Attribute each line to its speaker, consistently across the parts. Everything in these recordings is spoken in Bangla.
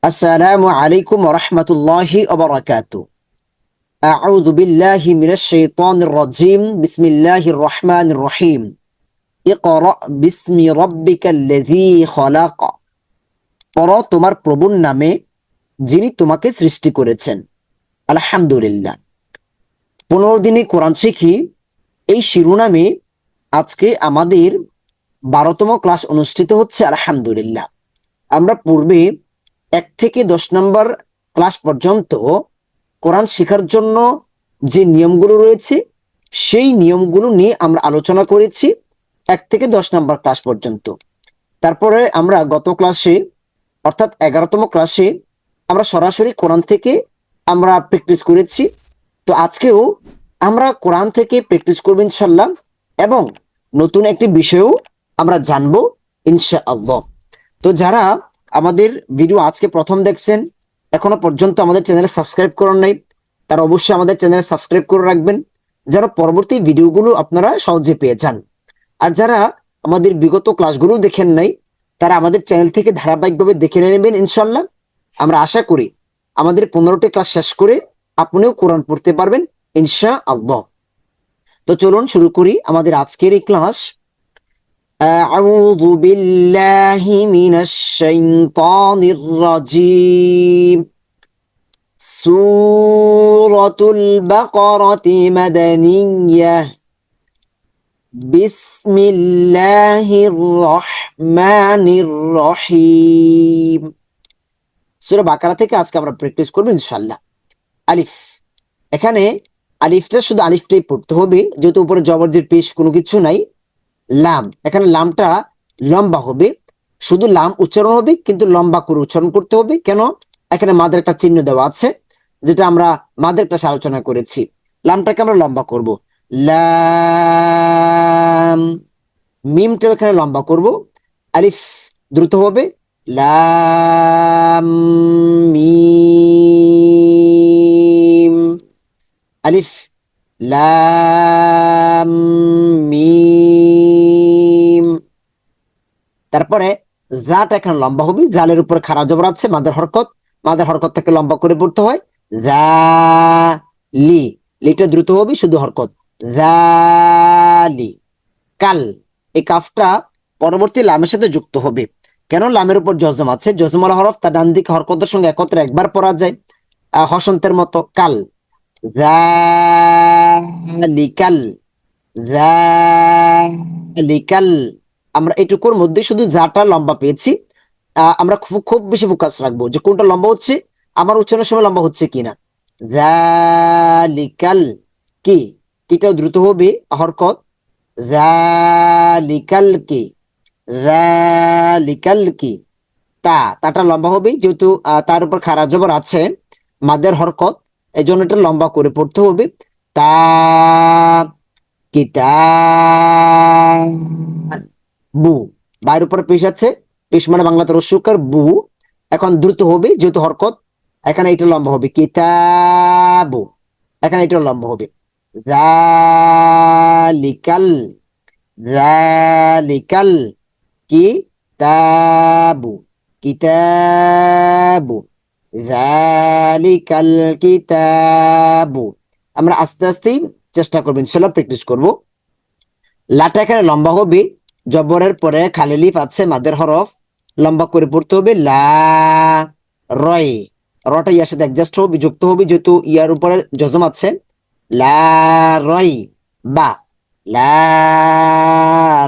Speaker 1: আসসালামু আলাইকুম ওয়া রাহমাতুল্লাহি ওয়া বারাকাতুহু। আউযু বিল্লাহি মিনাশ শাইতানির রাজীম। বিসমিল্লাহির রহমানির রহিম। ইকরা বিসমি রাব্বিকাল্লাযী খলাক। পড়ো তোমার প্রভুর নামে যিনি তোমাকে সৃষ্টি করেছেন। আলহামদুলিল্লাহ। 15 দিনে কোরআন শিখি এই শিরোনামে আজকে আমাদের 12তম ক্লাস অনুষ্ঠিত হচ্ছে। আলহামদুলিল্লাহ। আমরা পূর্বে 1 থেকে 10 নম্বর ক্লাস পর্যন্ত কোরআন শেখার জন্য যে নিয়মগুলো রয়েছে সেই নিয়মগুলো নিয়ে আমরা আলোচনা করেছি 1 থেকে 10 নম্বর ক্লাস পর্যন্ত। তারপরে আমরা গত ক্লাসে অর্থাৎ 11তম ক্লাসে আমরা সরাসরি কোরআন থেকে আমরা প্র্যাকটিস করেছি। তো আজকেও আমরা কোরআন থেকে প্র্যাকটিস করব ইনশাআল্লাহ, এবং নতুন একটি বিষয়ও আমরা জানবো ইনশাআল্লাহ। তো যারা আমাদের ভিডিও আজকে প্রথম দেখছেন, এখনো পর্যন্ত আমাদের চ্যানেলে সাবস্ক্রাইব করেন নাই, তারা অবশ্যই আমাদের চ্যানেলে সাবস্ক্রাইব করে রাখবেন, যেন পরবর্তী ভিডিওগুলো আপনারা সহজে পেয়ে যান। আর যারা আমাদের বিগত ক্লাসগুলো দেখেন নাই, তারা আমাদের চ্যানেল থেকে ধারাবাহিকভাবে দেখে নেবেন ইনশাল্লাহ। আমরা আশা করি আমাদের 15টি ক্লাস শেষ করে আপনিও কোরআন পড়তে পারবেন ইনশাআল্লাহ। তো চলুন শুরু করি আমাদের আজকের এই ক্লাস। أعوذ بالله من الشيطان الرجيم. سورة البقرة مدنية. بسم الله الرحمن الرحيم. সূরা বাকারা থেকে আজকে আমরা প্র্যাকটিস করব ইনশাআল্লাহ। আলিফ, এখানে আলিফটা শুধু আলিফটাই পড়তে হবে, যেহেতু উপরে জবরজির পেশ কোনো কিছু নাই। লাম, এখানে লামটা লম্বা হবে, শুধু লাম উচ্চারণ হবে কিন্তু লম্বা করে উচ্চারণ করতে হবে। কেন? এখানে মাদের একটা চিহ্ন দেওয়া আছে, যেটা আমরা মাদের ক্লাসে আলোচনা করেছি। লামটাকে আমরা লম্বা করব। লাম। মিমটা এখানে লম্বা করব। আলিফ দ্রুত হবে। লাম মিম। আলিফ লাম মিম। তারপরে জাটা এখানে লম্বা হবে, জালের উপর খাড়া জবর আছে, মাদের হরকত, মাদের হরকতটাকে লম্বা করে পড়তে হয়। জালি, লিটা দ্রুত হবে, শুধু হরকত। জালি। কাল, এই কাফটা পরবর্তী লামের সাথে যুক্ত হবে। কেন? লামের উপর জজম আছে, জজমাল হরফ তার ডান দিকে হরকতের সঙ্গে একত্রে একবার পড়া যায়, হসন্তের মতো। কাল। জালিকাল। জালিকাল। আমরা এটুকুর মধ্যে শুধু যাটা লম্বা পেয়েছি, আমরা খুব খুব বেশি ফোকাস রাখবো যে কোনটা লম্বা হচ্ছে, আমার উচ্চারণের সময় লম্বা হচ্ছে কিনা। জালিকাল কি, কিটাও দ্রুত হবে, হরকত। জালিকাল কি, জালিকাল কি। তাটা লম্বা হবে, যেহেতু তার উপর খাড়া জবর আছে, মাদের হরকত, এই জন্য এটা লম্বা করে পড়তে হবে। তা কিতাবু, বাইরের উপরে পেশ আছে, পেশ মানে বাংলাতে রস্যকার, বু এখন দ্রুত হবে যেহেতু হরকত, এখানে এটা লম্বা হবে কিতাবু, এখানে এটা লম্বা হবে। জালিকাল, জালিকাল কিতাবু, কিতাবু, জালিকাল কিতাবু। আমরা আস্তে আস্তেই চেষ্টা করবো ইনশাআল্লাহ, প্র্যাকটিস করব। লাটা এখানে লম্বা হবে, জবরের পরে খালি লিফ আছে, মাদের হরফ, লম্বা করে পড়তে হবে। লা রয়, রটা ইয়ার সাথে অ্যাডজাস্ট হবে, যুক্ত হবে, যেহেতু ইয়ার উপরে জজম আছে। লা রয় বা, লা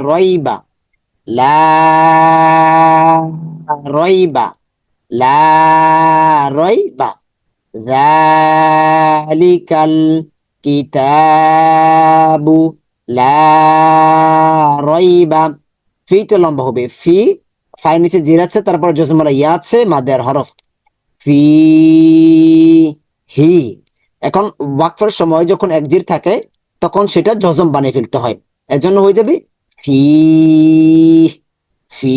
Speaker 1: রয় বা, লা রয় বা, লা রয় বা। যালিকাল কিতাবু লা রাইবা। ফিটা লম্বা হবে, ফি, ফাই নিচে জির আছে, তারপর জজমালা ইয়া আছে, মাদের হরফ। ফি হি। এখন ওয়াকফের সময় যখন এক জির থাকে তখন সেটা জজম বানিয়ে ফেলতে হয়, এজন্য হয়ে যাবে ফি। ফি,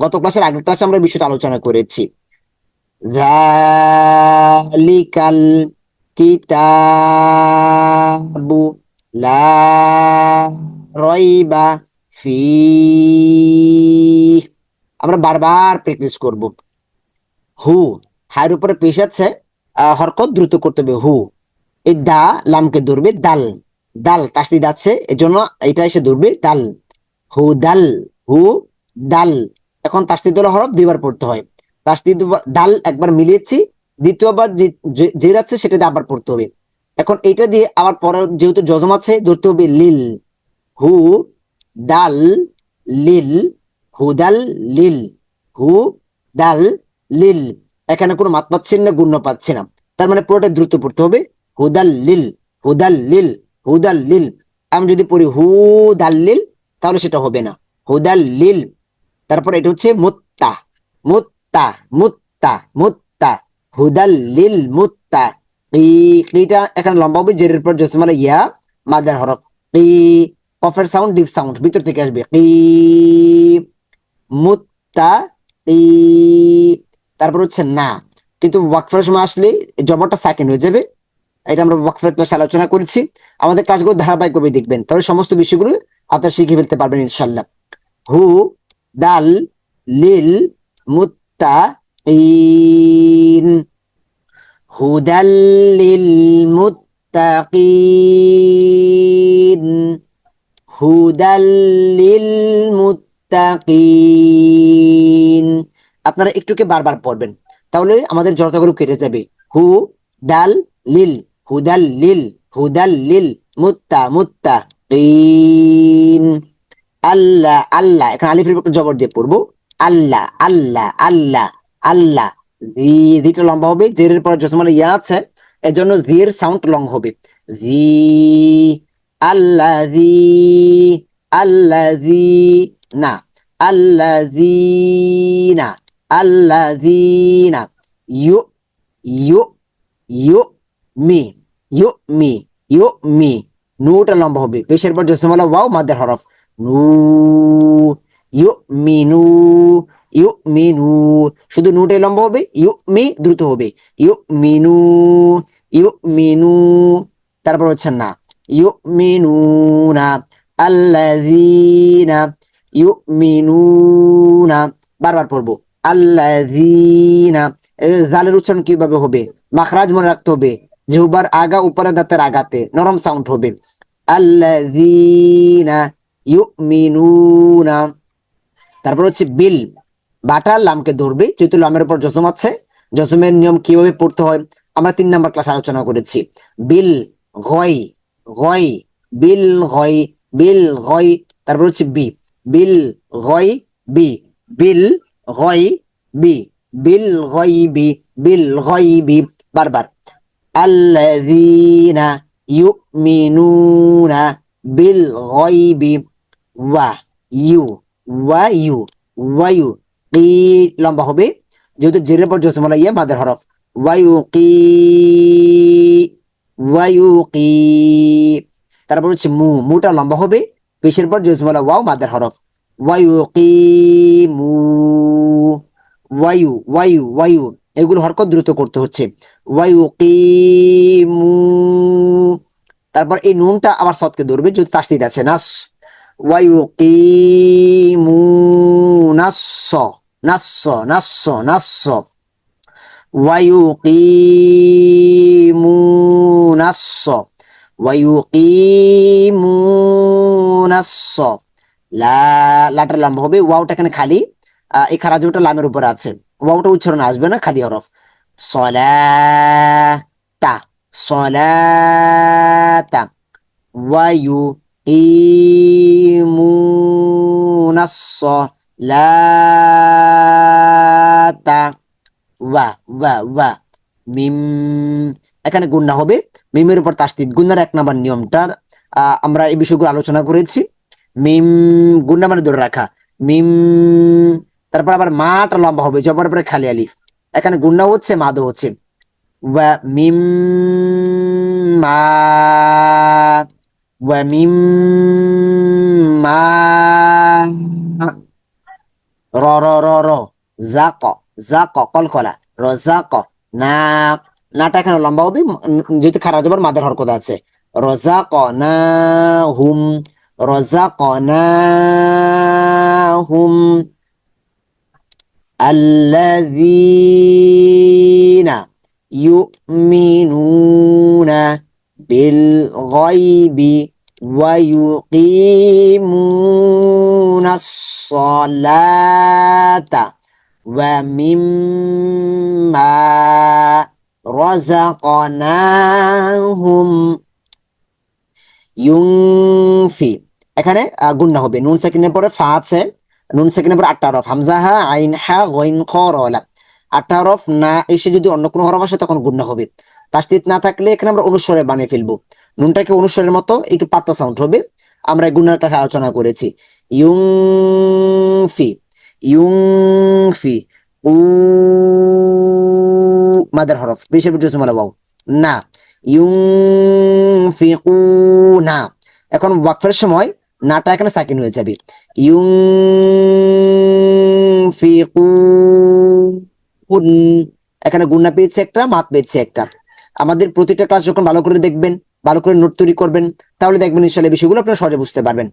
Speaker 1: গত ক্লাসের আগের ক্লাসে আমরা বিষয়টা আলোচনা করেছি। যালিকাল কিতাবু লা রাইবা ফি। আমরা বারবার প্র্যাকটিস করব। হু, হায়ের উপরে পেশ আছে, হরকত দ্রুত করতে হবে, হু। এই দা লামকে ধরবে দাল, দাল তাসদিদ আছে এজন্য এটা এসে ধরবে দাল, হু দাল, হু দাল। এখন তাসদিদ হলো হরফ দুইবার পড়তে হয়, তাসদিদ দাল একবার মিলিয়েছি, দ্বিতীয়বার যে জের আছে সেটা দিয়ে আবার পড়তে হবে। এখন এটা দিয়ে আবার পরে যেহেতু যজম আছে ধরতে হবে লিল, হু দাল লিল, হুদাল লিল, হু দাল লিল। এখানে কোনো মাত পাচ্ছেন না, গুণ্য পাচ্ছে না, তার মানে পুরোটা দ্রুত পড়তে হবে, হুদাল লিল, হুদাল লিল, হুদাল লিল। আমি যদি পড়ি হু দাল লিল তাহলে সেটা হবে না, হুদাল লিল। তারপর এটা হচ্ছে মুত্তা, মুত্তা, মুত্তা, মুত্তা, হুদাল লিল মুত্তা। এইটা এখানে লম্বা হবে, জেরের পর জসমালা ইয়া মাদার হরফ, কি কফের সাউন্ড ডিপ সাউন্ড ভিতর থেকে আসবে, কি মুত্তা, কি। তারপর হচ্ছে না, কিন্তু ওয়াকফের সময় আসলে জবরটা সাকিন হয়ে যাবে। এটা আমরা ওয়াকফের ক্লাসে আলোচনা করেছি, আমাদের ক্লাসগুলো ধারাবাহিকভাবে দেখবেন, তাহলে সমস্ত বিষয়গুলো আপনারা শিখে ফেলতে পারবেন ইনশাল্লাহ। হু দাল লিল মুত্তাকিন, হুদাল লিল মুত্তাকিন, হুদাল লিল মুত্তাকিন। আপনারা একটুকে বারবার পড়বেন, তাহলে আমাদের জড়তাগুলো কেটে যাবে। হু দাল লিল, হুদাল লিল, হুদাল লিল মুত্তাকিন। আল্লাহ, আল্লাহ, এখানে আলিফের উপর জবর দিয়ে পড়বো, আল্লাহ, আল্লাহ, আল্লাহ, আল্লাহ। জিটা লম্বা হবে, জেরের পর জসমলা ইয়া আছে এজন্য জির সাউন্ড লং হবে, জি। আল্লাযী, আল্লাযী না, আল্লাযীনা, আল্লাযীনা। You, you, you me, you me, you me. নুটা লম্বা হবে, পেশের পর জসমলা ওয়াও মাদের হরফ, নু, ইউ মিনু, ইউ মিনু। শুধু নুটাই লম্বা হবে, ইউ মি দ্রুত হবে, ইউ মিনু, ইউ মিনু। তারপর হচ্ছে না, ইউ মিনু না, আল্লাযীনা, ইউ মিনু না। বারবার পড়বো, আল্লাযীনা। জালের উচ্চারণ কিভাবে হবে, মাখরাজ মনে রাখতে হবে, জিহ্বার আগা উপরে দাঁতের আগাতে নরম সাউন্ড হবে, আল্লাযীনা ইউমিনুনা। তারপর হচ্ছে বিল, বাটা লামকে ধরবে, যেহেতু লামের উপর জসম আছে, জসমের নিয়ম কিভাবে পড়তে হয় আমরা 3 নম্বর ক্লাস আলোচনা করেছি। বিল গয়, গয়, বিল গয়, বিল গয়। তারপর হচ্ছে বি, বিল গয় বি, বিল গয় বি, বিল গয় বি, বিল গয় বি। বারবার, আল্লাযীনা ইউমিনুনা বিল গয়বি, ওয়া ইউ, ওয়া ইউ, ওয়া ইউ। কি লম্বা হবে, যেহেতু জেরের পর জসমলা ইয়া মাদের হরফ, ওয়া ইউ কি, ওয়া ইউ কি। তারপর হচ্ছে মু, মুটা লম্বা হবে, পেশের পর জসমলা ওয়াও মাদের হরফ, ওয়া ইউ কি মু, ওয়ায়ু, ওয়ায়ু, ওয়ায়ু। এগুলো হরকত দ্রুত করতে হচ্ছে, ওয়ায়ু কিমু। তারপর এই নুনটা আবার সদকে ধরবে, যদি তাসদিদ আছে, নাস, ওয়ায়ু কিমু নাস, নাস, নাস, নাস, ওয়ায়ু কিমু নাস, ওয়ায়ু কিমু নাস। লা, লাটার লম্বা হবে, ওয়াওটা এখানে খালি, এই খারাজটা লামের উপরে আছে, ওয়াওটা উচ্চারণ আসবে না, খালি হরফ, সলাতা, সলাতা, ওয়ায়ু ইমুনাস সলাতা, ওয়া, ওয়া, ওয়া। মিম, এখানে গুন্না হবে, মিমের উপর তাসদিদ, গুন্নার 1 নম্বর নিয়মটা আমরা এই বিষয়গুলো আলোচনা করেছি। মিম গুন্না মানে ধরে রাখা, মিম। তারপর আবার মাটা লম্বা হবে, জবরের পরে খালি আলিফ, এখানে গুন্না হচ্ছে মাদও হচ্ছে, ওয়া মিম মা, ওয়া মিম মা, র, র, র, র, জাক, জাক কলকলা, রজাক না, নাটা এখানে লম্বা হবে, যেহেতু খারাপ জবর মাদের হরকত আছে, রজাক না হুম, রজাক না হুম। আল্লাযীনা ইউমিনুনা বিল গায়বি ওয়া ইউকিমুনাস সালাতা ওয়া মিম্মা রাযাকনাহুম ইউনফি। এখানে গুণনা হবে, নুন সাকিনের পরে ফা আছে, নুন সাকিনের পরে আটটা হরফ, হামজা হা আইন হা গইন খ র লা। আটটা হরফ না এসে যদি অন্য কোনো হরফ আসে তখন গুণনা হবে। তাসদিদ না থাকলে এখানে আমরা অনুস্বরে বানিয়ে ফেলবো, নুনটাকে অনুস্বরের মতো একটু পাতলা সাউন্ড হবে। আমরা এই গুণনার কথা আলোচনা করেছি। ইউনফি, ইউনফি, উ মাদের হরফ পেশের বিটু সুমালা ওয়াও না, ইউনফিকুনা। এখন ওয়াকফের সময় নাটা এখানে সাকিন হয়ে যাবে, ইউনফিকুন। এখানে গুণা পেয়েছে একটা, মাত পেয়েছে একটা। আমাদের প্রতিটা ক্লাস যখন ভালো করে দেখবেন, ভালো করে নোট তৈরি করবেন, তাহলে দেখবেন ইনশাআল্লাহ বিষয়গুলো আপনারা সহজে বুঝতে পারবেন।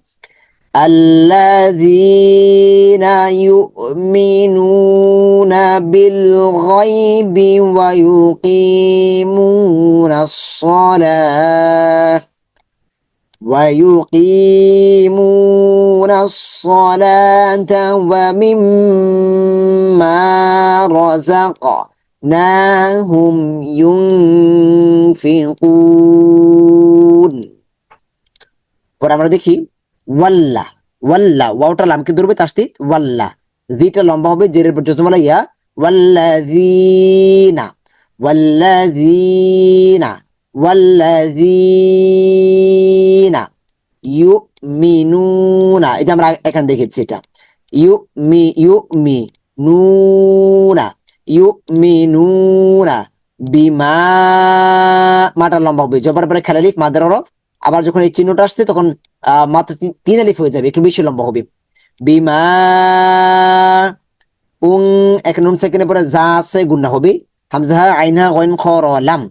Speaker 1: الذين يؤمنون بالغيب ويقيمون الصلاة ومما رزقناهم ينفقون। পরে আমরা দেখি ওয়াল্লা, ওয়াল্লা ওয়াওটা লামকে ধরবে তাসদিদ ওয়াল্লা, জিটা লম্বা হবে, জেরের পর জজমালা ইয়া, ওয়াল্লাযীনা, ওয়াল্লাযীনা, ওয়াল্লাযীনা ইউমিনুনা। এই যে আমরা এখানে দেখেছি এটা, ইউমি নুনা, ইউমিনুনা বিমা, মাটা লম্বা হবে, জবর পরে খেলালিফ মাদের হরফ। আবার যখন এই চিহ্নটা আসছে তখন মাত্র তিন আলিফ হয়ে যাবে, একটু বেশি লম্বা হবে। বিমা উং, এক নুন সেকেন্ডের পরে যা আছে গুণা হবে, হামজা আইনা গইন খ র লাম।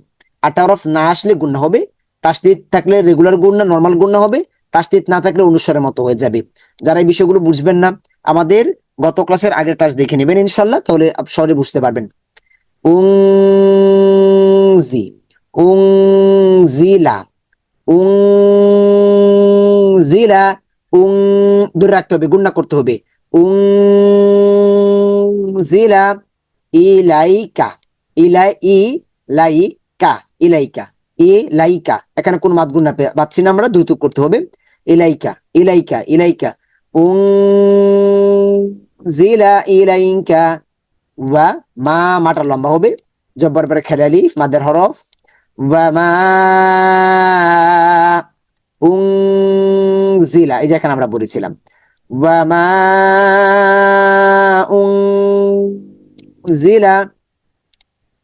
Speaker 1: আটটা হরফ না আসলে গুণা হবে, তাসদিদ থাকলে রেগুলার গুণা নরমাল গুণা হবে, তাসদিদ না থাকলে অনুস্বরের মতো হয়ে যাবে। যারা এই বিষয়গুলো বুঝবেন না, আমাদের গত ক্লাসের আগের ক্লাস দেখে নেবেন ইনশাল্লাহ, তাহলে সহজে বুঝতে পারবেন। উংজি, উংজিলা, উংজিলা, উং ধরে রাখতে হবে, গুণনা করতে হবে। উংজিলা ইলাইকা, ইলাইকা, ইলাইকা, ইলাইকা। এখানে কোন মাদ গুণনা পাচ্ছি না আমরা, দ্রুত করতে হবে। ইলাইকা, ইলাইকা, ইলাইকা, উংজিলা ইলাইকা। ওয়া মা, মাটা লম্বা হবে, জব্বর পরে খেলালি মাদের হরফ। ওয়া মা উংজিলা, এই যে এখানে আমরা বলেছিলাম ওয়া মা উংজিলা।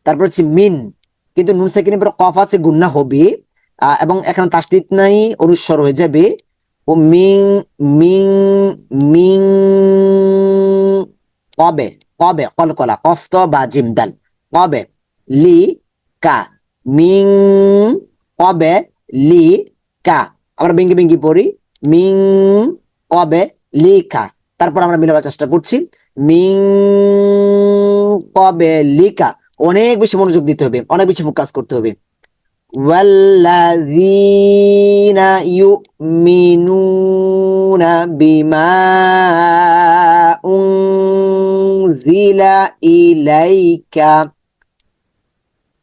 Speaker 1: তারপর হচ্ছে মিন, কিন্তু নুন সাকিনের পরে কফ আছে, গুন্না হবে, এবং এখানে তাসদিদ নাই, অনুস্বর হয়ে যাবে। ও মিং, মিং, মিং, কবে, কবে কলকলা কফ তো বা জিম দাল, কবে লি কা, মিং কবে লি কা। আমরা ভেঙ্গি ভেঙ্গি পড়ি, মিং কবে লিকা। তারপর আমরা মিলাবার চেষ্টা করছি, মিং কবে লিকা। অনেক বেশি মনোযোগ দিতে হবে, অনেক বেশি ফোকাস করতে হবে। ওয়াল্লাযীনা ইউমিনুনা বিমা উনজিলা ইলাইকা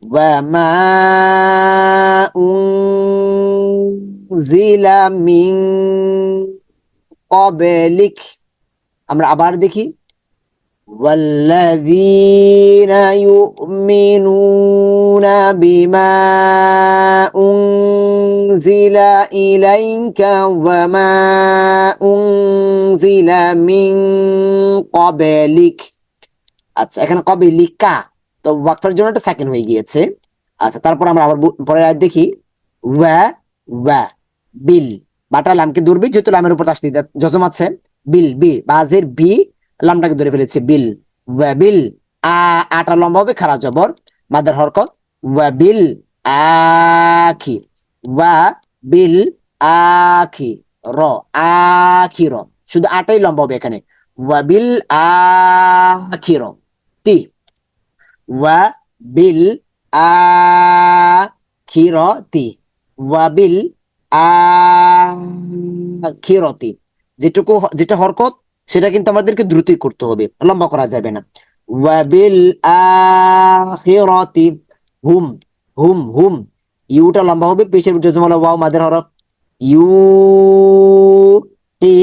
Speaker 1: ওয়া মা উনজিলা মিন ক্বাবলিক। আমরা আবার দেখি, والذين يؤمنون بما أنزل إليك وما أنزل من قبلك। আচ্ছা, এখানে কবলিকা, তো ওয়াকফের জন্য একটা সেকেন্ড হয়ে গিয়েছে। আচ্ছা, তারপর আমরা আবার পরের আয়াত দেখি, ওয়া ওয়া বিল, বাটা লামকে ধরবি, যেহেতু লামের উপর তাসদিদ জজম আছে, বিল বি বাজের বি, লামটাকে ধরে ফেলেছে, বিল ওয়াবিল। আটা লম্বা হবে, খারা জবর মাদার হরকত, ওয়াবিল আখি, ওয়া বিল আখি র, আখি র, শুধু আটাই লম্বা হবে এখানে। ওয়াবিল আখিরতি, ওয়াবিল আখিরতি, ওয়াবিল আখিরতি। যেটা হরকত সেটা কিন্তু আমাদেরকে দ্রুতই করতে হবে, লম্বা করা যাবে না। ওয়াবিল আখিরতি, হুম হুম হুম, ইউটা লম্বা হবে, পেশের জজমালা ওয়াও মাদের হরফ। ইউ, কি,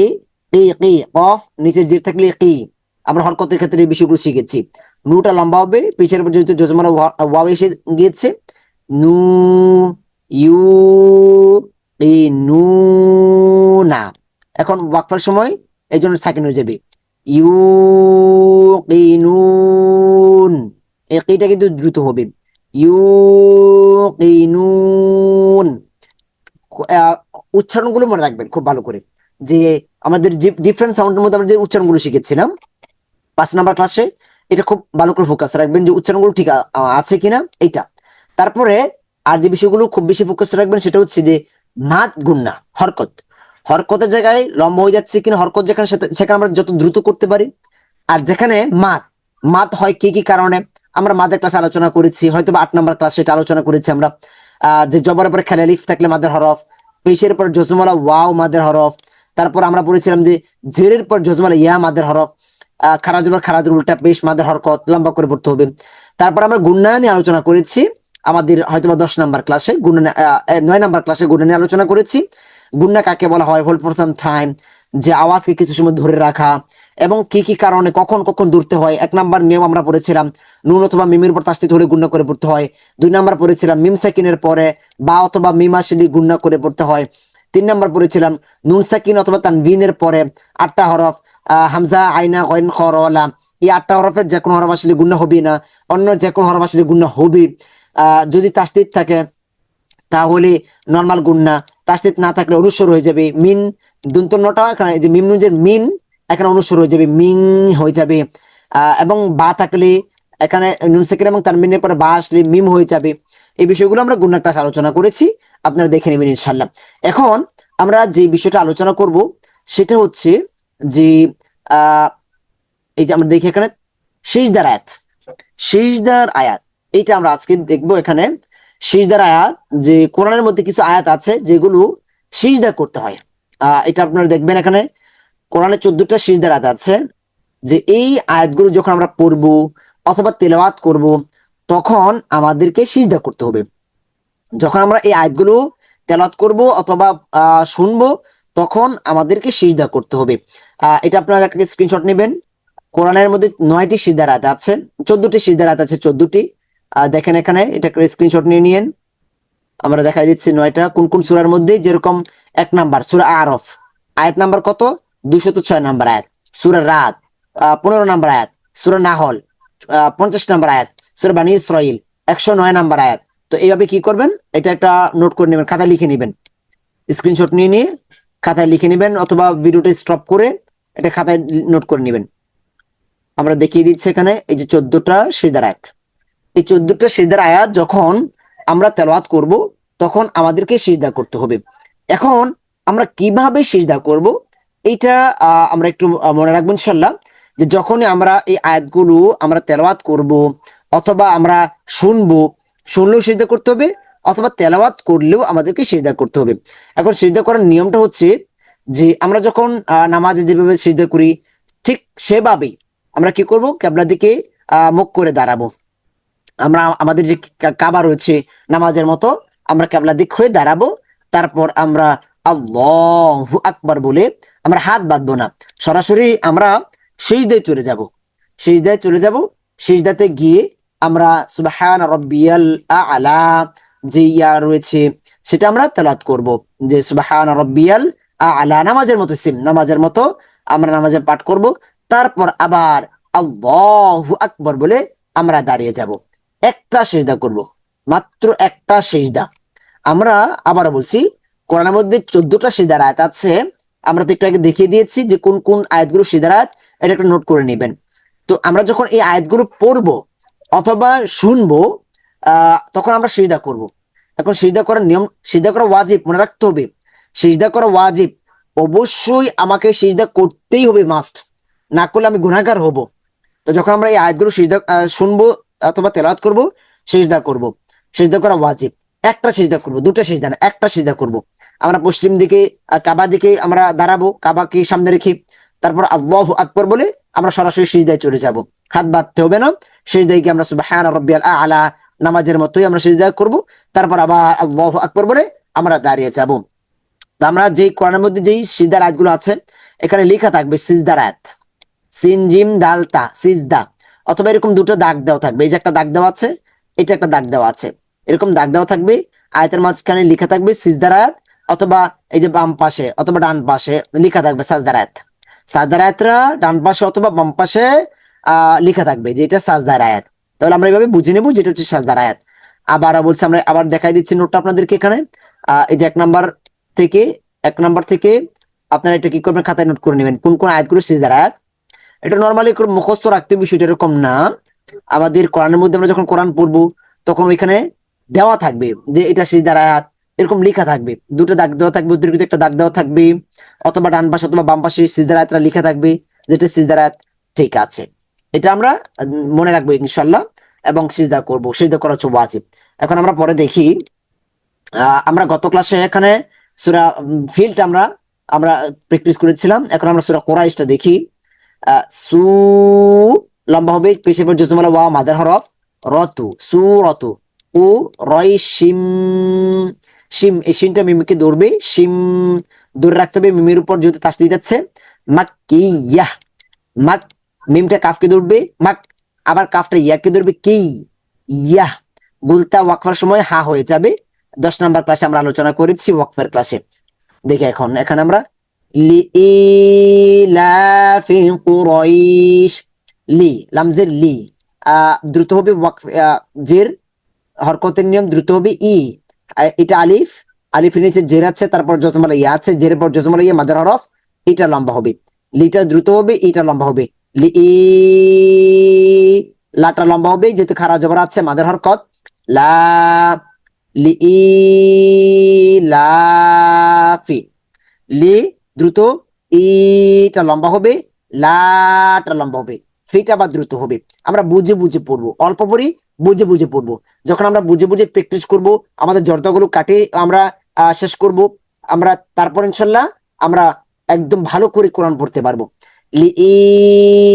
Speaker 1: কি কফ নিচে জির থাকলে কি। আমরা হরকতের ক্ষেত্রে এই বিষয়গুলো শিখেছি। নুটা লম্বা হবে, পিছের উপর যেহেতু জজমালা ওয়াও এসে গিয়েছে। নু, ইউ, ই, নু না। এখন ওয়াকফার সময় এই জন্য সাকিন হয়ে যাবে। ইউ, কিনুন, এই কিটা কিন্তু দ্রুত হবে। ইউ, কিনুন। আহ, উচ্চারণগুলো মনে রাখবেন খুব ভালো করে, যে আমাদের যে ডিফারেন্ট সাউন্ডের মধ্যে আমরা যে উচ্চারণগুলো শিখেছিলাম 5 নাম্বার ক্লাসে, এটা খুব ভালো করে ফোকাস রাখবেন যে উচ্চারণগুলো ঠিক আছে কিনা এইটা। তারপরে আর যে বিষয়গুলো খুব বেশি ফোকাস রাখবেন সেটা হচ্ছে যে মাদ গুন্না হরকত, হরকতের জায়গায় লম্বা হয়ে যাচ্ছে কিনা, হরকত যেখানে সেখানে আমরা যত দ্রুত করতে পারি। আর যেখানে মাদ, মাদ হয় কি কি কারণে, আমরা মাদের ক্লাসে আলোচনা করেছি, হয়তো বা 8 নাম্বার ক্লাসে এটা আলোচনা করেছি আমরা। যে জবরের পরে খেলা লিফ থাকলে মাদের হরফ, পেশের পর জজমালা ওয়াও মাদের হরফ। তারপর আমরা বলেছিলাম যে জেরের পর জজমালা ইয়া মাদের হরফ। খারাজ বা খারাজের উল্টা পেশ মাদের হরকত লম্বা করে পড়তে হবে। তারপর আমরা গুন্না নিয়ে আলোচনা করেছি আমাদের হয়তো বা 10 নাম্বার ক্লাসে, গুন্না 9 নাম্বার ক্লাসে গুন্না নিয়ে আলোচনা করেছি। গুন্না কাকে বলা হয়, হোল্ড ফর সাম টাইম, যে আওয়াজকে কিছু সময় ধরে রাখা, এবং কি কি কারণে কখন কখন ধরতে হয়। 1 নাম্বার নিয়ম আমরা পড়েছিলাম, নুন অথবা মিমের উপর তাসদিদ হলে গুণনা করে পড়তে হয়। 2 নাম্বার পড়েছিলাম মিম সাকিনের পরে বা অথবা মিম আসলে গুণনা করে পড়তে হয়। 3 নাম্বার পড়েছিলাম নুন সাকিন অথবা তানবিনের পরে 8টা হরফ, হামজা আইনা গইন খ র লা, এই 8টা হরফের যে কোনো হরফ আসলে গুণনা হবে না, অন্য যে কোনো হরফ আসলে গুণনা হবে। যদি তাসদিদ থাকে তাহলে নর্মাল গুণনা, তাসদিদ না থাকলে অনুস্বর হয়ে যাবে। মিন দন্তন্যটা এখানে যে মিম নুনের মিন এখানে অনুস্বর হয়ে যাবে, মিং হয়ে যাবে। এবং বা থাকলে এখানে নুন সেকেন্ড এবং তানবিনের পরে বা আসলে মিম হয়ে যাবে। এই বিষয়গুলো আমরা গুণনার ক্লাস আলোচনা করেছি, আপনারা দেখে নেবেন ইনশাল্লাহ। এখন আমরা যে বিষয়টা আলোচনা করব সেটা হচ্ছে যে আহ এই যে আমরা দেখি এখানে সিজদার আয়াত, সিজদার আয়াত, এইটা আমরা আজকে দেখবো। এখানে সিজদার আয়াত, যে কোরআনের মধ্যে কিছু আয়াত আছে যেগুলো সিজদা করতে হয়। এটা আপনারা দেখবেন এখানে কোরআনে 14টা সিজদার আয়াত আছে, যে এই আয়াতগুলো যখন আমরা পড়বো অথবা তেলাওয়াত করব তখন আমাদেরকে সিজদা করতে হবে। যখন আমরা এই আয়াতগুলো তেলাওয়াত করব অথবা শুনবো তখন আমাদেরকে সিজদা করতে হবে। এটা আপনারা একটা স্ক্রিনশট নেবেন। কোরআনের মধ্যে 9টি সিজদার আয়াত আছে, 14টি সিজদার আয়াত আছে, 14টি। দেখেন এখানে এটা স্ক্রিনশট নিয়ে নিয়েন। আমরা দেখাই দিচ্ছি 9টা কোন কোন সূরার মধ্যে। যেরকম 1 নাম্বার সূরা আরফ, আয়াত নাম্বার কত, 206 নাম্বার আয়াত। সূরা রাত 15 নাম্বার আয়াত। সূরা নাহল 50 নাম্বার আয়াত। সূরা বানী ইসরাইল 109 নাম্বার আয়াত। তো এইভাবে কি করবেন, এটা একটা নোট করে নেবেন, খাতায় লিখে নেবেন, স্ক্রিনশট নিয়ে নিয়ে খাতায় লিখে নেবেন, অথবা ভিডিওটা স্টপ করে এটা খাতায় নোট করে নেবেন। আমরা দেখিয়ে দিচ্ছি এখানে এই যে 14টা সিজদার আয়াত। এই 14টা সিজদার আয়াত যখন আমরা তেলাওয়াত করব তখন আমাদেরকে সিজদা করতে হবে। এখন আমরা কিভাবে সিজদা করব এইটা আমরা একটু মনে রাখবো ইনশাআল্লাহ। যে যখনই আমরা এই আয়াতগুলো আমরা তেলাওয়াত করব অথবা আমরা শুনবো, শুনলেও সিজদা করতে হবে, অথবা তেলাওয়াত করলেও আমাদেরকে সিজদা করতে হবে। এখন সিজদা করার নিয়মটা হচ্ছে যে আমরা যখন নামাজে যেভাবে সিজদা করি ঠিক সেভাবেই আমরা কি করব, কিবলার দিকে মুখ করে দাঁড়াবো। আমরা আমাদের যে কাবা রয়েছে নামাজের মতো আমরা কিবলা দিক হয়ে দাঁড়াবো। তারপর আমরা আল্লাহু আকবার বলে আমরা হাত বাঁধবো না, সরাসরি আমরা সিজদায় চলে যাব। সিজদায় চলে যাব, সিজদাতে গিয়ে আমরা সুবহান রাব্বিয়াল আ'লা যে ইয়া রয়েছে সেটা আমরা তেলাওয়াত করব, যে সুবহান রাব্বিয়াল আ'লা, নামাজের মতো সেম নামাজের মতো আমরা নামাজে পাঠ করব। তারপর আবার আল্লাহু আকবার বলে আমরা দাঁড়িয়ে যাব, একটা সিজদা করব, মাত্র একটা সিজদা। আমরা আবার বলছি কোরআনের মধ্যে 14টা সিজদার আয়াত আছে, আমরা তো একটু আগে দেখিয়ে দিয়েছি যে কোন কোন আয়াতগুলো সিজদার আয়াত, এটা একটা নোট করে নেবেন। তো আমরা যখন এই আয়াতগুলো পড়বো অথবা শুনবো তখন আমরা সিজদা করব। এখন সিজদা করার নিয়ম, সিজদা করা ওয়াজিব, মনে রাখতে হবে সিজদা করা ওয়াজিব, অবশ্যই আমাকে সিজদা করতেই হবে, মাস্ট। না করলে আমি গুনাহগার হব। তো যখন আমরা এই আয়াতগুলো সিজদা শুনবো অথবা তেলাওয়াত করব, সিজদা করব। সিজদা করা ওয়াজিব। একটা সিজদা করব, দুটো সিজদা না, একটা সিজদা করব। আমরা পশ্চিম দিকে কাবা দিকে আমরা দাঁড়াবো, কাবাকে সামনে রেখে, তারপর আল্লাহু আকবার বলে আমরা সরাসরি সিজদায় চলে যাব। হাত বাঁধতে হবে না। সিজদায় গিয়ে আমরা সুবহান রাব্বিয়াল আ'লা নামাজের মতোই আমরা সিজদা করব। তারপর আবার আল্লাহু আকবার বলে আমরা দাঁড়িয়ে যাব। তো আমরা যেই কোরআনের মধ্যে যেই সিজদার আয়াতগুলো আছে, এখানে লেখা থাকবে সিজদার আয়াত, সিন জিম দাল তা, সিজদা। অথবা এরকম দুটো দাগ দেওয়া থাকবে, এই যে একটা দাগ দেওয়া আছে, এটা একটা দাগ দেওয়া আছে, এরকম দাগ দেওয়া থাকবে। আয়াতের মাঝখানে লেখা থাকবে সিজদার আয়াত, অথবা এই যে বাম পাশে অথবা ডান পাশে লেখা থাকবে সাজদার আয়াত। সাজদার আয়াতরা ডান পাশে অথবা বাম পাশে লেখা থাকবে যে এটা সাজদার আয়াত। তাহলে আমরা এইভাবে বুঝে নেবো যেটা হচ্ছে সাজদার আয়াত। আবার বলছি, আমরা আবার দেখাই দিচ্ছি নোটটা আপনাদেরকে এখানে। এই যে থেকে 1 নাম্বার থেকে আপনারা এটা কি করবেন, খাতায় নোট করে নেবেন কোন কোন আয়াতগুলো সিজদার আয়াত। এটা নর্মালি মুখস্থ রাখতে বিষয়টা এরকম না। আমাদের কোরআনের মধ্যে আমরা যখন কোরআন পড়বো, তখন ওইখানে দেওয়া থাকবে যে এটা সিজদার আয়াত, এরকম লেখা থাকবে, দুটো দাগ দেওয়া থাকবে, অতিরিক্ত একটা দাগ দেওয়া থাকবে, অথবা ডান পাশে অথবা বাম পাশে সিজদার আয়াতটা লেখা থাকবে যেটা সিজদার আয়াত। ঠিক আছে, এটা আমরা মনে রাখবো ইনশাল্লাহ, এবং সিজদা করব, সিজদা করা হচ্ছে ওয়াজিব। এখন আমরা পরে দেখি, আমরা গত ক্লাসে এখানে সূরা ফিলটা আমরা আমরা প্র্যাকটিস করেছিলাম। এখন আমরা সূরা কুরাইশটা দেখি। সু লম্বা হবে, পেশের পর জজমালা ওয়া মাদার হরফ, রতু সু রতু। উ রয় শিম, শিম এই শিমটা মিমিকে ধরবে, শিম ধরে রাখতে হবে মিমের উপর, যেহেতু তাসদিদ যাচ্ছে। মাক্কিয়াহ, মাক মিমটা কাফকে ধরবে, মাক আবার কাফটা ইয়াকে ধরবে, কি ইয়াহ। গুলতা ওয়াকফার সময় হা হয়ে যাবে। 10 নাম্বার ক্লাসে আমরা আলোচনা করেছি ওয়াকফের ক্লাসে। দেখি এখন এখানে আমরা লিইলাফি কুরাইশ, লি লামজের লি দ্রুত হবে ওয়াকফ, জের হরকতের নিয়ম দ্রুত হবে ই। এটা আলিফ, আলিফের নিচে জের আছে, তারপর জজমালা ইয়া আছে, জেরের পর জজমালা ইয়া মাদার হরফ, এটা লম্বা হবে। লিটা দ্রুত হবে, ইটা লম্বা হবে। লি ই, লাটা লম্বা হবে যেহেতু খারা জবর আছে, মাদার হরকত লা। লি ই লাফি, লি দ্রুত, ইটা লম্বা হবে, লাটা লম্বা হবে, ফিটা আবার দ্রুত হবে। আমরা বুঝে বুঝে পড়বো, অল্প পড়ি, বুঝে বুঝে পড়বো। যখন আমরা বুঝে বুঝে প্র্যাকটিস করব, আমাদের জড়তাগুলো কাটে আমরা শেষ করব, আমরা তারপর ইনশাল্লাহ আমরা একদম ভালো করে কোরআন পড়তে পারবো। লি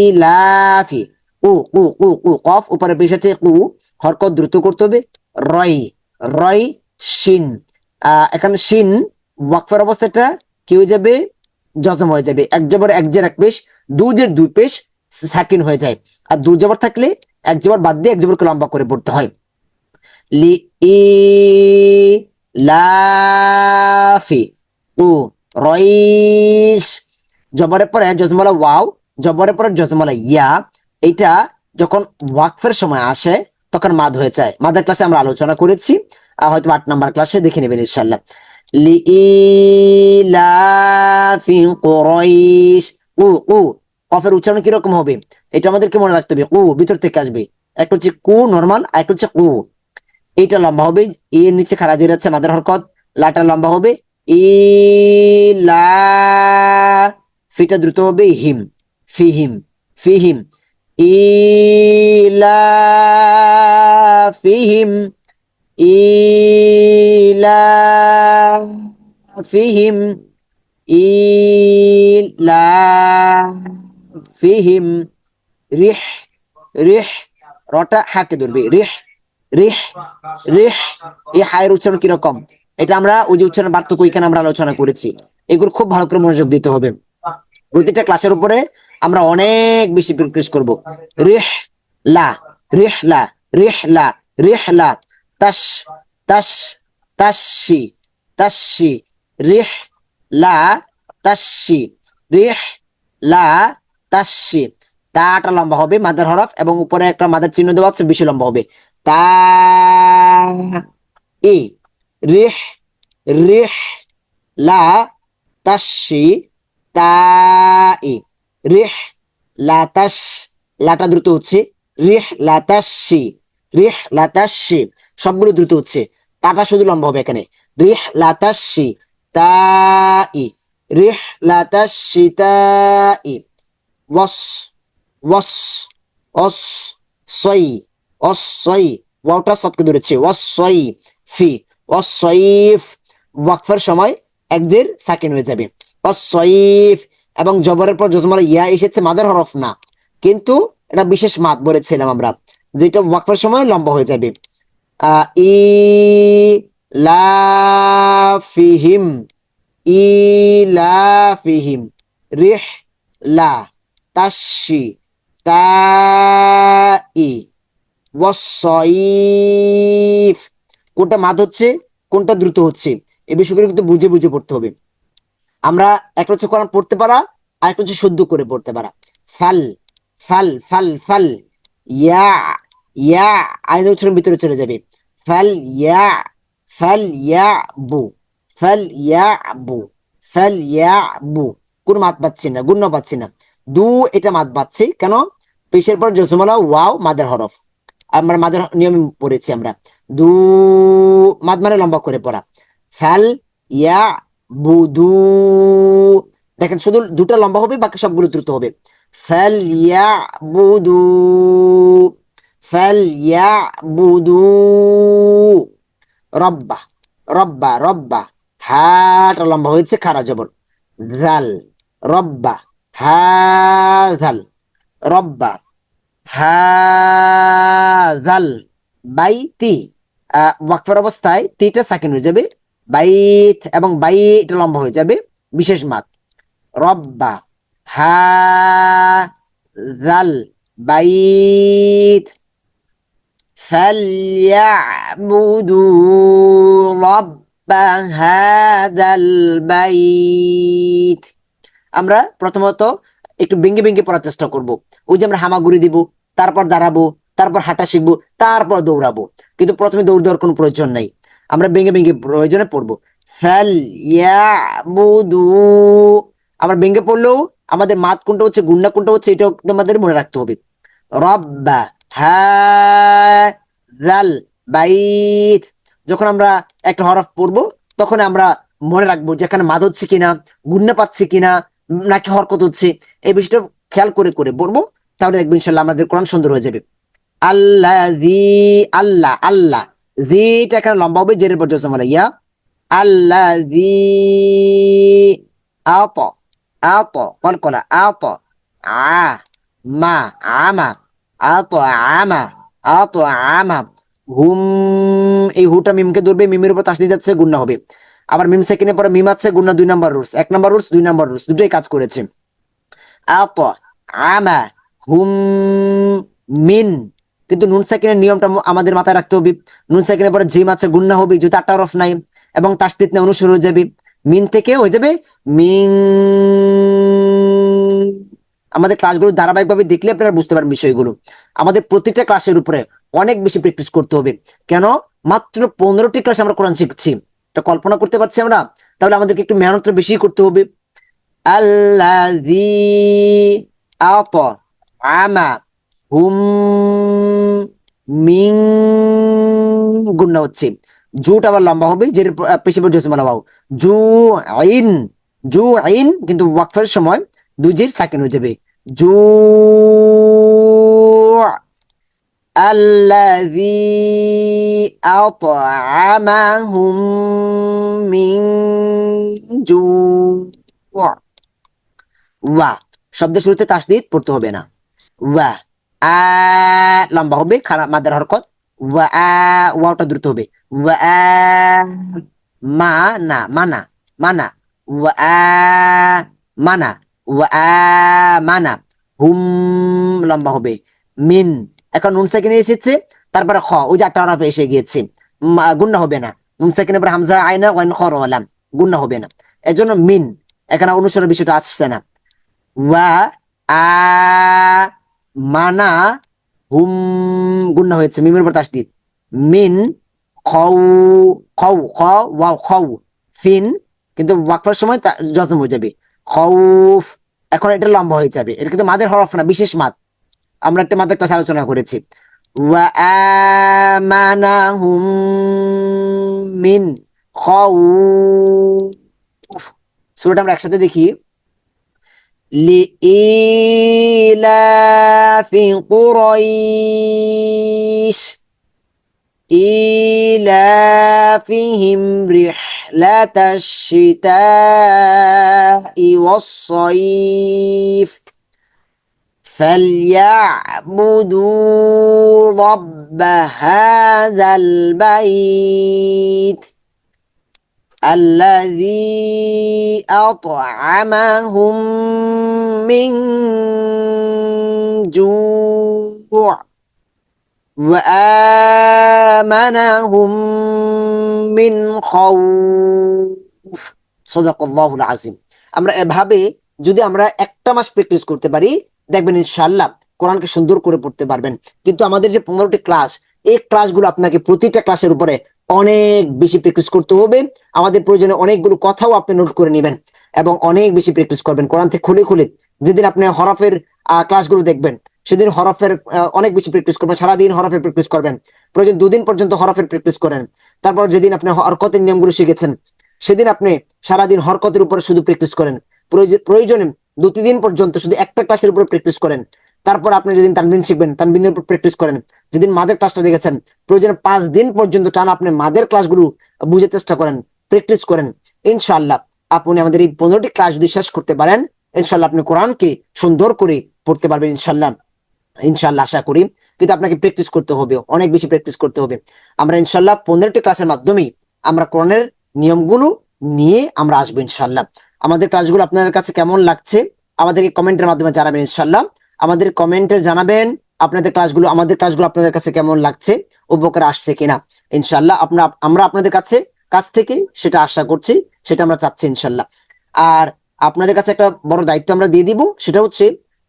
Speaker 1: ইলাফি, উ উ উ উ কফ উপরে পেশ আছে, উ হরকত দ্রুত করতে হবে। রয়, রয় শিন, এখানে শিন ওয়াকফের অবস্থাটা কি হয়ে যাবে, জজম হয়ে যাবে। এক জবর এক জের এক পেশ, দুজের দুই পেশ সাকিন হয়ে যায়। আর দু জবর থাকলে এক জবর বাদ দিয়ে এক জবরকে লম্বা করে পড়তে হয়। লি ই লাফি, উ রইস, জবরের পরে জজমলা ওয়াও, জবরের পরে জজমলা ইয়া। এটা যখন ওয়াকফের সময় আসে তখন মাদ হয়ে যায়। মাদের ক্লাসে আমরা আলোচনা করেছি, হয়তো 8 নাম্বার ক্লাসে দেখে নেবেন ইনশাল্লাহ। লিইলাফি কুরাইশ, উ উ কফের উচ্চারণ কিরকম হবে এটা আমাদেরকে মনে রাখতে হবে। উ ভিতর থেকে আসবে, একটা হচ্ছে কু নরমাল, আর একটা হচ্ছে কু। এইটা লম্বা হবে, এর নিচে খারা জের আছে মাদার হরকত, লাটা লম্বা হবে, ই লা, ফিটা দ্রুত হবে, হিম ফিহিম, ফিহিম ইলা ফিহিম, ইলা ফিহিম, ইলা ফিহিম। রিহ, রিহ রটা হাকে ধরবে, রিহ রিহ রিহ। এই হায়ের উচ্চারণ কিরকম এটা আমরা ওই যে উচ্চারণ পার্থক্য এখানে আমরা আলোচনা করেছি। এগুলো খুব ভালো করে মনোযোগ দিতে হবে। প্রতিটা ক্লাসের উপরে আমরা অনেক বেশি প্র্যাকটিস করব। রিহ লা, রিহ লা, রিহ লা, রিহ লা। তাস, তাস, তাসি, তাসি, রিহ লা তাসি, রিহ লা তাসি। তাটা লম্বা হবে মাদার হরফ, এবং উপরে একটা মাদার চিহ্ন দেওয়া আছে, বেশি লম্বা হবে। তা ই, রিহ, রিহ লা তাসি, তা ই, রিহ লা তাস, লাটা দ্রুত হচ্ছে, রিহ লা তাসি, রিহ লা তাসি। সবগুলো দ্রুত হচ্ছে, তাটা শুধু লম্বা হবে এখানে। রিহ লা তাসি তা ই, রিহ লা তাসি তা ই। ওয়াস ওয়াস অস সই অসই ওয়াওটা সৎকে ধরেছে ওয়াসই ফি ওয়াসইফ ওয়াকফের সময় একজের সাকিন হয়ে যাবে ওয়াসইফ এবং জবরের পর জজমার ইয়া এসেছে মাদের হরফ না, কিন্তু এটা বিশেষ মাদ বলেছিলাম আমরা, যেটা ওয়াকফের সময় লম্বা হয়ে যাবে। ই লাফিহিম ইলাফিহিম রিহ লা তাশি তাই ওয়াসসাইফ। কোনটা মাদ হচ্ছে কোনটা দ্রুত হচ্ছে এই বিষয়গুলো কিন্তু বুঝে বুঝে পড়তে হবে। আমরা একটা হচ্ছে কোরআন পড়তে পারা আর একটা হচ্ছে শুদ্ধ করে পড়তে পারা। ফাল ফাল ফাল ফাল ইয়া ইয়া আইন উচ্চারণ ভিতরে চলে যাবে। ফাল ইয়া ফাল ইয়া বু ফাল ইয়া বু ফাল ইয়া বু। কোন মাত পাচ্ছি না, গুণ পাচ্ছি না। দু এটা মাত পাচ্ছি কেন? পেশের পর জসমলা ওয়াও মাদের হরফ, আমরা মাদের নিয়ম পড়েছি আমরা। দু মাদ মানে লম্বা করে পড়া। ফাল ইয়া বুদু, দেখেন শুধু দুটা লম্বা হবে বাকি সবগুলো দ্রুত হবে। ফাল ইয়া বুদু ফাল ইয়া বুদু রব্বা রব্বা রব্বা হাটা লম্বা হয়েছে খারা জবর জাল রব্বা হাজাল রব্বা হাজাল বাইতি। ওয়াকফের অবস্থায় তিটা সাকিন হয়ে যাবে, বাইত এবং বাই এটা লম্বা হয়ে যাবে বিশেষ মাদ। রব্বা হাজাল বাইত فليعبدوا رب هذا البيت। আমরা প্রথমত একটু ভেঙে ভেঙে পড়ার চেষ্টা করব। ওই যে আমরা হামাগুড়ি দিব, তারপর দাঁড়াবো, তারপর হাঁটা শিখবো, তারপর দৌড়াবো, কিন্তু প্রথমে দৌড় দেওয়ার কোনো প্রয়োজন নাই। আমরা ভেঙে ভেঙে প্রয়োজনে পড়বো। ফালইয়াবুদু, আমরা ভেঙে পড়লেও আমাদের মাত কোনটা হচ্ছে গুন্না কোনটা হচ্ছে এটা আমাদের মনে রাখতে হবে। রব্বা হাযাল বাইত, যখন আমরা একটা হরফ পড়বো তখন আমরা মনে রাখবো যে এখানে মাদ হচ্ছে কিনা, গুন্না পাচ্ছে কিনা, নাকি হরকত হচ্ছে, এই বিষয়টা খেয়াল করে করে পড়বো। তাহলে দেখবেন ইনশাআল্লাহ আমাদের কোরআন সুন্দর হয়ে যাবে। আল্লাযী, আল্লাহ আল্লাহ, জিটা এখানে লম্বা হবে জেরের পর জজম হলো ইয়া। আল্লাযী আত আত কলকলা আত আ মা আমা আত আমা আত আমা হুম, এই হুটা মিমকে ধরবে, মিমের উপর তাসদিদ যাচ্ছে গুণনা হবে। আবার মিম সেকেন্ডের পরে মিম আছে গুণনা 2 number rules, 1 number rules 2 number rules দুটোই কাজ করেছে। আত আমা হুম মিন, কিন্তু নুন সাকিনের নিয়মটা আমাদের মাথায় রাখতে হবে। নুন সাকিনের পরে জিম আছে গুণনা হবে যেহেতু 8টা হরফ নাই, এবং তাসদিদ না অনুসর হয়ে যাবে, মিন থেকে হয়ে যাবে মিন। আমাদের ক্লাসগুলো ধারাবাহিকভাবে দেখলে আপনারা বুঝতে পারবেন বিষয়গুলো। আমাদের প্রত্যেকটা ক্লাসের উপরে অনেক বেশি প্র্যাকটিস করতে হবে। কেন? মাত্র 15টি ক্লাস আমরা কোরআন শিখছি, এটা কল্পনা করতে পারছি আমরা? তাহলে আমাদেরকে একটু মেহনতটা বেশি করতে হবে। আল্লাযী আত আমা হুম মিন, গুণনা হচ্ছে, জুট আবার লম্বা হবে যে পেশি পর জসমা বাউ জু আইন, জু আইন, কিন্তু ওয়াকফের সময় দুই জির সাকিন হয়ে যাবে। জু الذي أطعمهم من جوع। ওয়া শব্দের শুরুতে তাসদিদ পড়তে হবে না। ওয়া আ লম্বা হবে খারাপ মাদার হরকত। ওয়া আ ওয়াটা দ্রুত হবে। ওয়া আ মা না মানা মানা ওয়া আ মানা ওয়া আ মানা হুম লম্বা হবে। মিন, এখন নুন সেকেন্ডে এসেছে, তারপরে খ ওই যে 8টা হরফ এসে গিয়েছে, গুণনা হবে না। নুন সেকেন্ডের পর হামজা আইনা ওয়াইন খ রলাম, গুণনা হবে না, এজন্য মিন এখানে অনুসরণের বিষয়টা আসছে না। ওয়া আ মানা হুম, গুণনা হয়েছে মিমের উপর তাসদিদ। মিন খৌ খৌ খ ওয়াও খৌ ফিন, কিন্তু ওয়াকফার সময় জজম হয়ে যাবে খৌফ। এখন এটা লম্বা হয়ে যাবে, এটা কিন্তু মাদের হরফ না, বিশেষ মাদ। আমরা একটা মাদের ক্লাস আলোচনা করেছি। ওয়া আমানাহুম মিন খাউফ। সূরাটা আমরা একসাথে দেখি। لإيلاف قريش إيلافهم رحلة الشتاء والصيف فليعبدوا رب هذا البيت الذي أطعمهم من جوع وآمنهم من خوف সাদাকাল্লাহুল আযীম। আমরা এভাবে যদি আমরা একটা মাস প্র্যাকটিস করতে পারি, দেখবেন ইনশাআল্লাহ কোরআনকে সুন্দর করে পড়তে পারবেন। কিন্তু আমাদের যে 15টি ক্লাস, এই ক্লাসগুলো আপনাকে প্রতিটা ক্লাসের উপরে অনেক বেশি প্র্যাকটিস করতে হবে। আমাদের প্রয়োজনে অনেকগুলো কথাও আপনি নোট করে নেবেন এবং অনেক বেশি প্র্যাকটিস করবেন কোরআন থেকে খুলে খুলে। যেদিন আপনি হরফের ক্লাসগুলো দেখবেন, সেদিন হরফের অনেক বেশি প্র্যাকটিস করবেন, সারাদিন হরফের প্র্যাকটিস করবেন। প্রয়োজন 2 দিন পর্যন্ত হরফের প্র্যাকটিস করেন। তারপর যেদিন আপনি হরকতের নিয়মগুলো শিখেছেন, সেদিন আপনি সারাদিন হরকতের উপরে শুধু প্র্যাকটিস করেন। প্রয়োজনে 2-3 দিন পর্যন্ত শুধু একটা ক্লাসের উপরে প্র্যাকটিস করেন। তারপর আপনি যেদিন তানবিন শিখবেন, তানবিনের উপর প্র্যাকটিস করেন। যেদিন মাদের ক্লাসটা দেখেছেন, প্রয়োজনে 5 দিন পর্যন্ত টানা আপনি মাদের ক্লাসগুলো বুঝে চেষ্টা করেন, প্র্যাকটিস করেন। ইনশাআল্লাহ আপনি আমাদের এই 15টি ক্লাস যদি শেষ করতে পারেন, ইনশাআল্লাহ আপনি কোরআনকে সুন্দর করে পড়তে পারবেন ইনশাআল্লাহ। ইনশাআল্লাহ আশা করি। কিন্তু আপনাকে প্র্যাকটিস করতে হবে, অনেক বেশি প্র্যাকটিস করতে হবে। আমরা ইনশাআল্লাহ 15টি ক্লাসের মাধ্যমেই আমরা কোরআনের নিয়মগুলো নিয়ে আমরা আসবো ইনশাআল্লাহ। আমাদের ক্লাসগুলো আপনাদের কাছে কেমন লাগছে আমাদেরকে কমেন্টের মাধ্যমে জানাবেন ইনশাআল্লাহ। আমাদের কমেন্টে জানাবেন আমাদের ক্লাসগুলো আপনাদের কাছে কেমন লাগছে, উপকার আসছে কিনা। ইনশাআল্লাহ আমরা আপনাদের কাছ থেকে সেটা আশা করছি, সেটা আমরা চাচ্ছি ইনশাআল্লাহ। আর আপনাদের কাছে একটা বড় দায়িত্ব আমরা দিয়ে দিব, সেটা হচ্ছে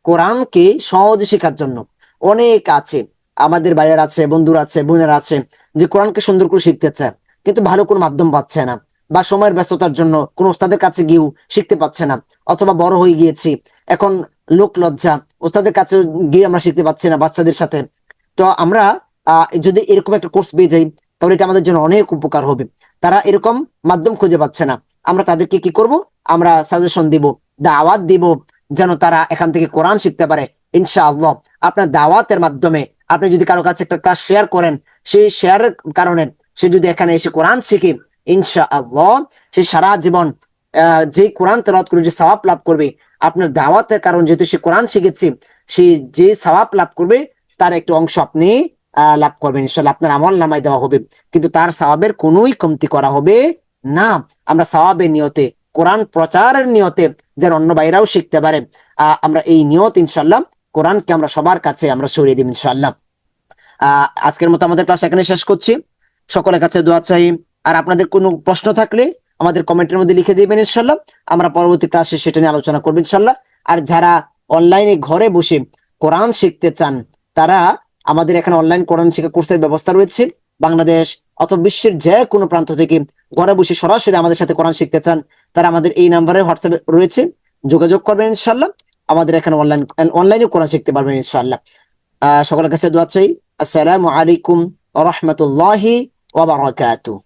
Speaker 1: কোরআনকে সহজে শেখার জন্য। অনেক আছে আমাদের ভাইয়ের আছে, বন্ধুরা আছে, বোনেরা আছে, যে কোরআনকে সুন্দর করে শিখতে চায়, কিন্তু ভালো কোনো মাধ্যম পাচ্ছে না, বা সময়ের ব্যস্ততার জন্য কোন ওস্তাদের কাছে গিয়েও শিখতে পাচ্ছে না, অথবা বড় হয়ে গিয়েছি এখন লোক লজ্জা, ওস্তাদের কাছে গিয়ে আমরা শিখতে পাচ্ছি না বাচ্চাদের সাথে। তো আমরা যদি এরকম একটা কোর্স পেয়ে যাই, তাহলে এটা আমাদের জন্য অনেক উপকার হবে। তারা এরকম মাধ্যম খুঁজে পাচ্ছে না, আমরা তাদেরকে কি করব, আমরা সাজেশন দিব, দাওয়াত দিব, যেন তারা এখান থেকে কোরআন শিখতে পারে ইনশাআল্লাহ। আপনার দাওয়াতের মাধ্যমে আপনি যদি কারো কাছে একটা ক্লাস শেয়ার করেন, সেই শেয়ারের কারণে সে যদি এখানে এসে কোরআন শিখে, ইনশাআল্লাহ সে সারা জীবন যে কোরআন তেলাওয়াত করে যে সওয়াব লাভ করবে, আপনার দাওয়াতের কারণ যেহেতু সে কোরআন শিখেছে, সে যে সওয়াব লাভ করবে তার একটু অংশ আপনি লাভ করবেন ইনশাআল্লাহ, আপনার আমল নামায় দেওয়া হবে। কিন্তু তার সওয়াবের কোনোই কমতি করা হবে না। আমরা সওয়াবের নিয়তে, কোরআন প্রচারের নিয়তে, যেন অন্য ভাইরাও শিখতে পারে, আমরা এই নিয়ত ইনশাআল্লাহ কোরআনকে আমরা সবার কাছে আমরা ছড়িয়ে দিব ইনশাআল্লাহ। আজকের মতো আমাদের ক্লাস এখানে শেষ করছি। সকলের কাছে দোয়া চাই। আর আপনাদের কোনো প্রশ্ন থাকলে আমাদের কমেন্টের মধ্যে লিখে দিবেন ইনশাআল্লাহ, আমরা পরবর্তী ক্লাসে সেটা নিয়ে আলোচনা করবো ইনশাআল্লাহ। আর যারা অনলাইনে ঘরে বসে কোরআন শিখতে চান, তারা আমাদের এখানে অনলাইন কোরআন শিক্ষা কোর্সের ব্যবস্থা রয়েছে। বাংলাদেশ অথবা বিশ্বের যে কোনো প্রান্ত থেকে ঘরে বসে সরাসরি আমাদের সাথে কোরআন শিখতে চান, তারা আমাদের এই নাম্বারে হোয়াটসঅ্যাপে রয়েছে, যোগাযোগ করবেন ইনশাআল্লাহ। আমাদের এখানে অনলাইনে কোরআন শিখতে পারবেন ইনশাআল্লাহ। সকলের কাছে দোয়া চাই। আসসালামু আলাইকুম ওয়া রাহমাতুল্লাহি ওয়া বারাকাতুহু।